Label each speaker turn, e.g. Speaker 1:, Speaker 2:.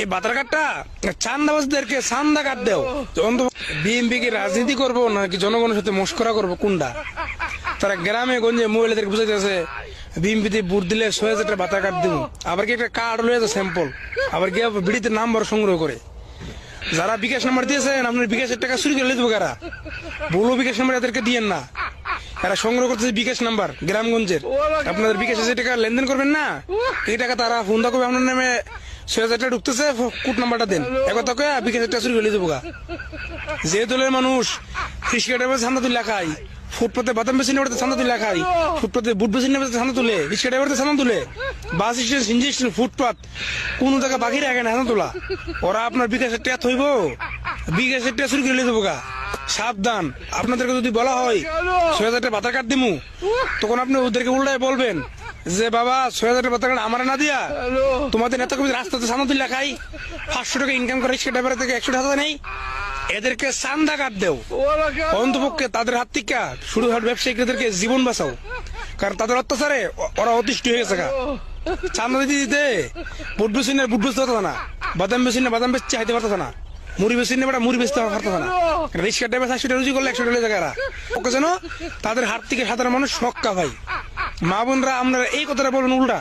Speaker 1: এই বাতার কাটটা চান্দাবাজদেরকে চান্দা কাট দেও। বিএনপি কি রাজনীতি করবো নাকি জনগণের সাথে মস্করা করবো কোনটা? তারা গ্রামে গঞ্জে মহিলাদেরকে বুঝাইতেছে বিএনপিতে ভোট দিলে ৬০০০ টাকা বাতার কাট দিব, আবার কি একটা কার্ড লয়ে যায় স্যাম্পল, আবার গিয়ে বিড়িতে নাম্বার সংগ্রহ করে। যারা বিকাশ নাম্বার দিয়েছেন আপনার বিকাশের টাকা চুরি করে দেবো কারা? বলো বিকাশ নাম্বার এদেরকে দিয়েন না, এরা সংগ্রহ করতেছে বিকাশ নাম্বার গ্রামগঞ্জের। আপনাদের বিকাশে যে টাকা লেনদেন করবেন না এই টাকা তারা ফোন করবে আপনার নামে ৬০০০ টাকা ঢুকতেছে, কোড নাম্বারটা দেন, একথা কয়ে বিকাশের টাকা চুরি করে দেবো গা। যে দলের মানুষ রিক্সা ড্রাইভার চান্দা তুলে খায়, ফুটপাতে বাদাম বেশি নেবে চান্দা তুলে খায়, ফুটপাতে বুট বেশি নেবে চান্দা তুলে, রিক্সা ড্রাইভার চান্দা তুলে, বাস স্টেশন সিনজি স্টেশন ফুটপাত কোন জায়গা বাকি রাখে না চান্দা তোলা। ওরা আপনার বিকাশের টাকা থইব, বিকাশের টাকা চুরি করে দেবো গা। সাবধান, আপনাদেরকে যদি বলা হয় ৬০০০ টাকা বাতার কাট দিমু, তখন আপনি ওদেরকে উল্টায় বলবেন যে বাবা ৬০০০ টাকা বাতার কাট আমার না দিয়া তোমাদের নেতা কবি রাস্তাতে চান্দা তুলে খাই, ৫০০ টাকা ইনকাম করে রিক্সা ড্রাইভার থেকে ১০০ টাকা নেই, এদেরকে চান্দা কাট দেও। অন্তপক্ষে তাদের হাত থেকে শুরু হাট ব্যবসায়ীদেরকে জীবন বাঁচাও, কারণ তাদের অত্যাচারে ওরা অতিষ্ঠ হয়ে গেছে। চান্দা দিতে দিতে বুট বেশি না বুট বেচতে পারতো না, বাদাম বেশি না বাদাম বেচতে হাইতে পারতো না, মুড়ি বেশি না মুড়ি বেচতে পারতো না। রিক্সা ড্রাইভার ৬০০ টাকা রুজি করলে ১০০ টাকা জায়গা ওকে যেন তাদের হাত থেকে সাধারণ মানুষ রক্ষা ভাই। মা বোনরা আপনারা এই কথাটা বলবেন উল্টা।